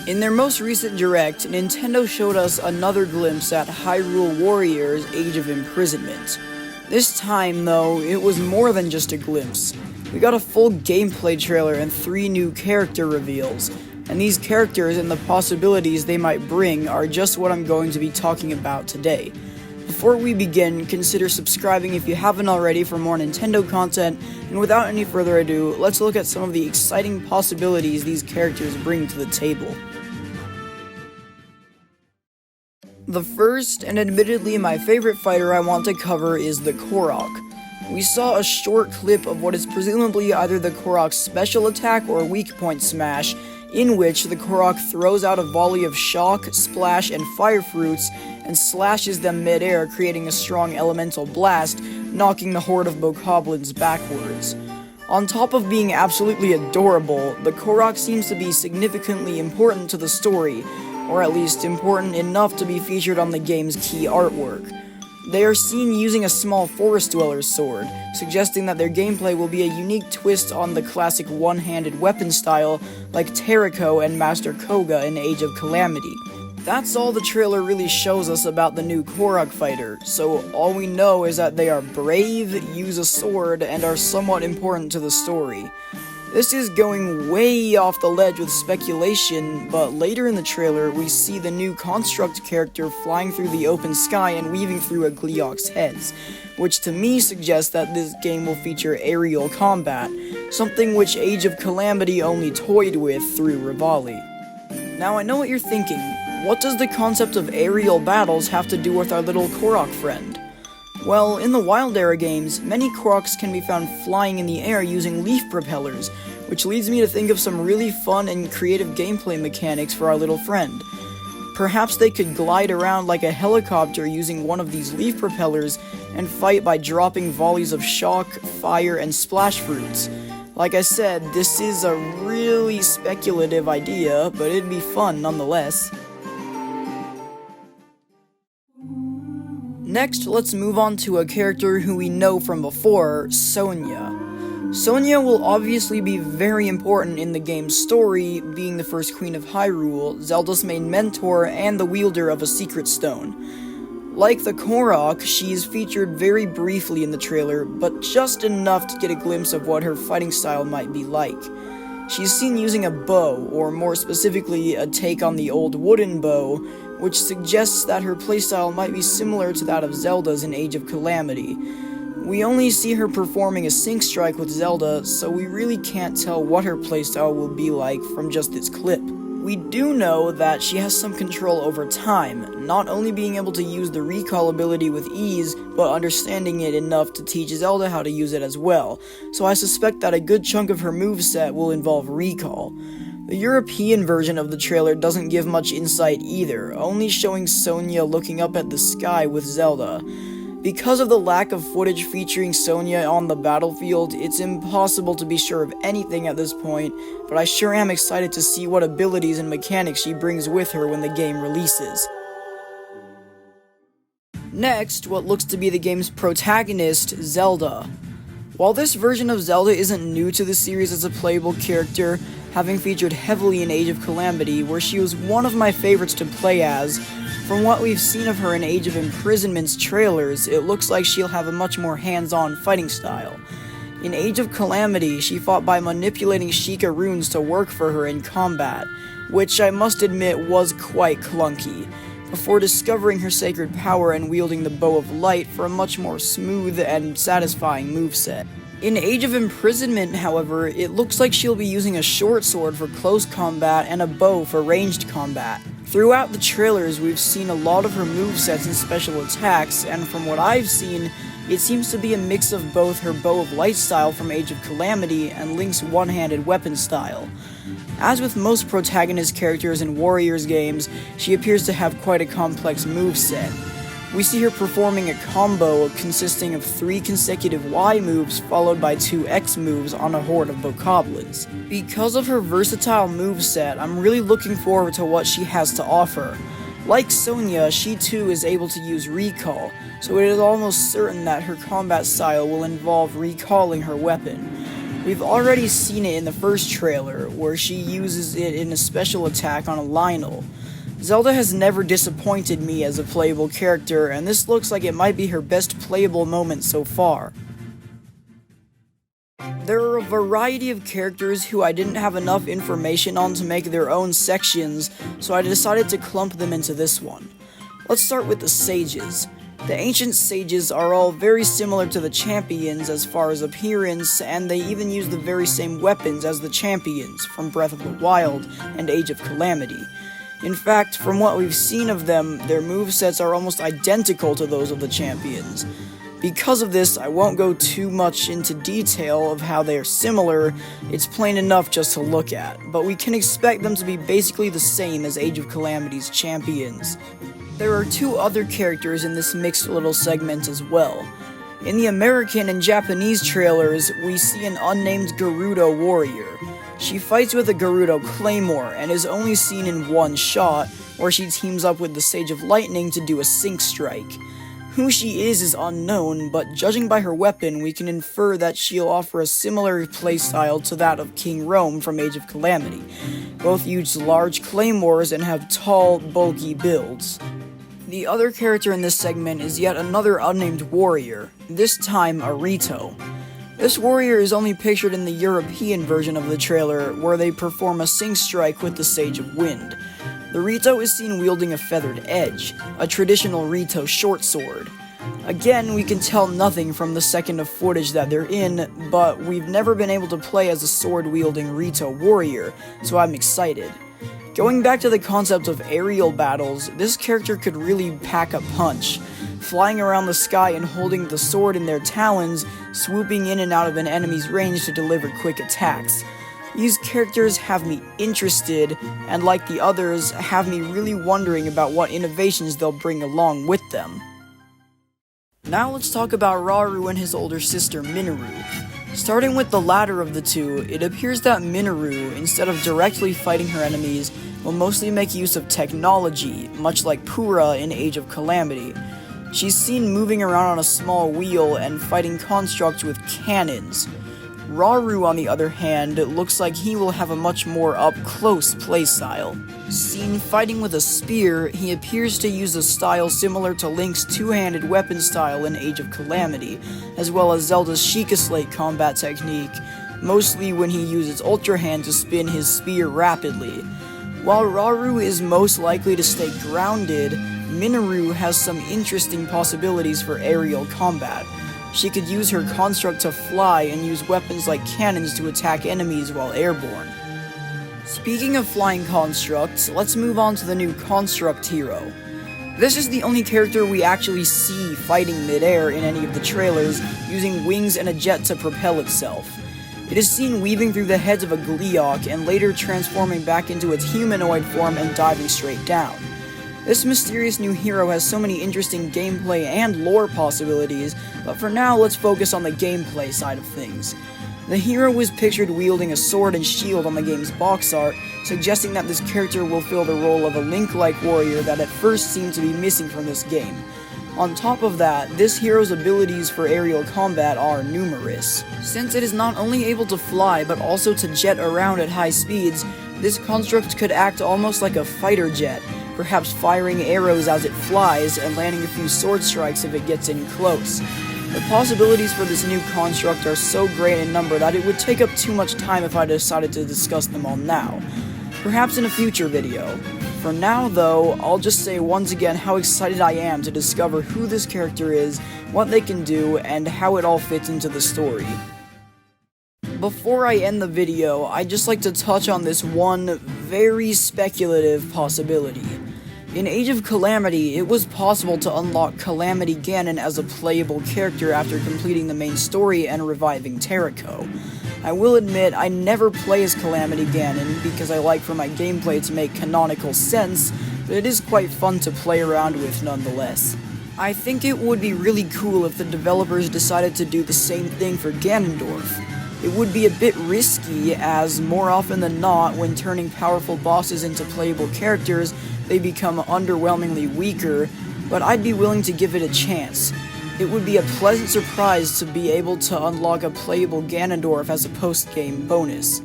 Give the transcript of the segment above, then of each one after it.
In their most recent direct, Nintendo showed us another glimpse at Hyrule Warriors Age of Imprisonment. This time, though, it was more than just a glimpse. We got a full gameplay trailer and 3 new character reveals, and these characters and the possibilities they might bring are just what I'm going to be talking about today. Before we begin, consider subscribing if you haven't already for more Nintendo content, and without any further ado, let's look at some of the exciting possibilities these characters bring to the table. The first, and admittedly my favorite fighter I want to cover, is the Korok. We saw a short clip of what is presumably either the Korok's special attack or weak point smash, in which the Korok throws out a volley of shock, splash, and fire fruits, and slashes them mid-air, creating a strong elemental blast, knocking the horde of bokoblins backwards. On top of being absolutely adorable, the Korok seems to be significantly important to the story, or at least important enough to be featured on the game's key artwork. They are seen using a small forest dweller's sword, suggesting that their gameplay will be a unique twist on the classic one-handed weapon style like Teriko and Master Koga in Age of Calamity. That's all the trailer really shows us about the new Korok fighter, so all we know is that they are brave, use a sword, and are somewhat important to the story. This is going way off the ledge with speculation, but later in the trailer we see the new Construct character flying through the open sky and weaving through a Gleeok's heads, which to me suggests that this game will feature aerial combat, something which Age of Calamity only toyed with through Rivali. Now I know what you're thinking, what does the concept of aerial battles have to do with our little Korok friend? Well, in the Wild Era games, many Koroks can be found flying in the air using leaf propellers, which leads me to think of some really fun and creative gameplay mechanics for our little friend. Perhaps they could glide around like a helicopter using one of these leaf propellers and fight by dropping volleys of shock, fire, and splash fruits. Like I said, this is a really speculative idea, but it'd be fun nonetheless. Next, let's move on to a character who we know from before, Sonia. Sonia will obviously be very important in the game's story, being the first Queen of Hyrule, Zelda's main mentor, and the wielder of a secret stone. Like the Korok, she is featured very briefly in the trailer, but just enough to get a glimpse of what her fighting style might be like. She's seen using a bow, or more specifically, a take on the old wooden bow, which suggests that her playstyle might be similar to that of Zelda's in Age of Calamity. We only see her performing a sync strike with Zelda, so we really can't tell what her playstyle will be like from just this clip. We do know that she has some control over time, not only being able to use the recall ability with ease, but understanding it enough to teach Zelda how to use it as well, so I suspect that a good chunk of her moveset will involve recall. The European version of the trailer doesn't give much insight either, only showing Sonia looking up at the sky with Zelda. Because of the lack of footage featuring Sonia on the battlefield, it's impossible to be sure of anything at this point, but I sure am excited to see what abilities and mechanics she brings with her when the game releases. Next, what looks to be the game's protagonist, Zelda. While this version of Zelda isn't new to the series as a playable character, having featured heavily in Age of Calamity, where she was one of my favorites to play as, from what we've seen of her in Age of Imprisonment's trailers, it looks like she'll have a much more hands-on fighting style. In Age of Calamity, she fought by manipulating Sheikah runes to work for her in combat, which I must admit was quite clunky, before discovering her sacred power and wielding the Bow of Light for a much more smooth and satisfying moveset. In Age of Imprisonment, however, it looks like she'll be using a short sword for close combat and a bow for ranged combat. Throughout the trailers, we've seen a lot of her movesets and special attacks, and from what I've seen, it seems to be a mix of both her Bow of Light style from Age of Calamity and Link's one-handed weapon style. As with most protagonist characters in Warriors games, she appears to have quite a complex moveset. We see her performing a combo consisting of 3 consecutive Y moves followed by 2 X moves on a horde of bokoblins. Because of her versatile moveset, I'm really looking forward to what she has to offer. Like Sonia, she too is able to use recall, so it is almost certain that her combat style will involve recalling her weapon. We've already seen it in the first trailer, where she uses it in a special attack on a Lionel. Zelda has never disappointed me as a playable character, and this looks like it might be her best playable moment so far. There are a variety of characters who I didn't have enough information on to make their own sections, so I decided to clump them into this one. Let's start with the sages. The ancient sages are all very similar to the champions as far as appearance, and they even use the very same weapons as the champions from Breath of the Wild and Age of Calamity. In fact, from what we've seen of them, their movesets are almost identical to those of the champions. Because of this, I won't go too much into detail of how they are similar, it's plain enough just to look at, but we can expect them to be basically the same as Age of Calamity's champions. There are two other characters in this mixed little segment as well. In the American and Japanese trailers, we see an unnamed Gerudo warrior. She fights with a Gerudo Claymore and is only seen in one shot, where she teams up with the Sage of Lightning to do a sync strike. Who she is unknown, but judging by her weapon, we can infer that she'll offer a similar playstyle to that of King Rome from Age of Calamity. Both use large claymores and have tall, bulky builds. The other character in this segment is yet another unnamed warrior, this time a Rito. This warrior is only pictured in the European version of the trailer, where they perform a sync strike with the Sage of Wind. The Rito is seen wielding a feathered edge, a traditional Rito short sword. Again, we can tell nothing from the second of footage that they're in, but we've never been able to play as a sword-wielding Rito warrior, so I'm excited. Going back to the concept of aerial battles, this character could really pack a punch. Flying around the sky and holding the sword in their talons, swooping in and out of an enemy's range to deliver quick attacks. These characters have me interested, and like the others, have me really wondering about what innovations they'll bring along with them. Now let's talk about Rauru and his older sister Mineru. Starting with the latter of the two, it appears that Mineru, instead of directly fighting her enemies, will mostly make use of technology, much like Pura in Age of Calamity. She's seen moving around on a small wheel and fighting constructs with cannons. Rauru, on the other hand, looks like he will have a much more up-close playstyle. Seen fighting with a spear, he appears to use a style similar to Link's two-handed weapon style in Age of Calamity, as well as Zelda's Sheikah Slate combat technique, mostly when he uses Ultra Hand to spin his spear rapidly. While Rauru is most likely to stay grounded, Mineru has some interesting possibilities for aerial combat. She could use her construct to fly and use weapons like cannons to attack enemies while airborne. Speaking of flying constructs, let's move on to the new construct hero. This is the only character we actually see fighting midair in any of the trailers, using wings and a jet to propel itself. It is seen weaving through the heads of a Gleeok and later transforming back into its humanoid form and diving straight down. This mysterious new hero has so many interesting gameplay and lore possibilities, but for now let's focus on the gameplay side of things. The hero is pictured wielding a sword and shield on the game's box art, suggesting that this character will fill the role of a Link-like warrior that at first seemed to be missing from this game. On top of that, this hero's abilities for aerial combat are numerous. Since it is not only able to fly but also to jet around at high speeds, this construct could act almost like a fighter jet, perhaps firing arrows as it flies and landing a few sword strikes if it gets in close. The possibilities for this new construct are so great in number that it would take up too much time if I decided to discuss them all now. Perhaps in a future video. For now though, I'll just say once again how excited I am to discover who this character is, what they can do, and how it all fits into the story. Before I end the video, I'd just like to touch on this one very speculative possibility. In Age of Calamity, it was possible to unlock Calamity Ganon as a playable character after completing the main story and reviving Terrako. I will admit, I never play as Calamity Ganon because I like for my gameplay to make canonical sense, but it is quite fun to play around with nonetheless. I think it would be really cool if the developers decided to do the same thing for Ganondorf. It would be a bit risky, as more often than not, when turning powerful bosses into playable characters, they become underwhelmingly weaker, but I'd be willing to give it a chance. it would be a pleasant surprise to be able to unlock a playable Ganondorf as a post-game bonus.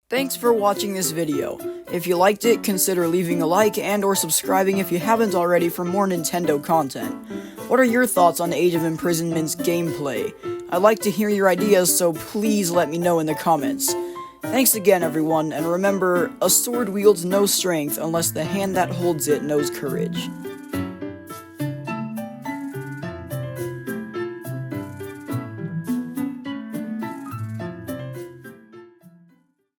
Thanks for watching this video. If you liked it, consider leaving a like and or subscribing if you haven't already for more Nintendo content. What are your thoughts on Age of Imprisonment's gameplay? I'd like to hear your ideas, so please let me know in the comments. Thanks again, everyone, and remember, a sword wields no strength unless the hand that holds it knows courage.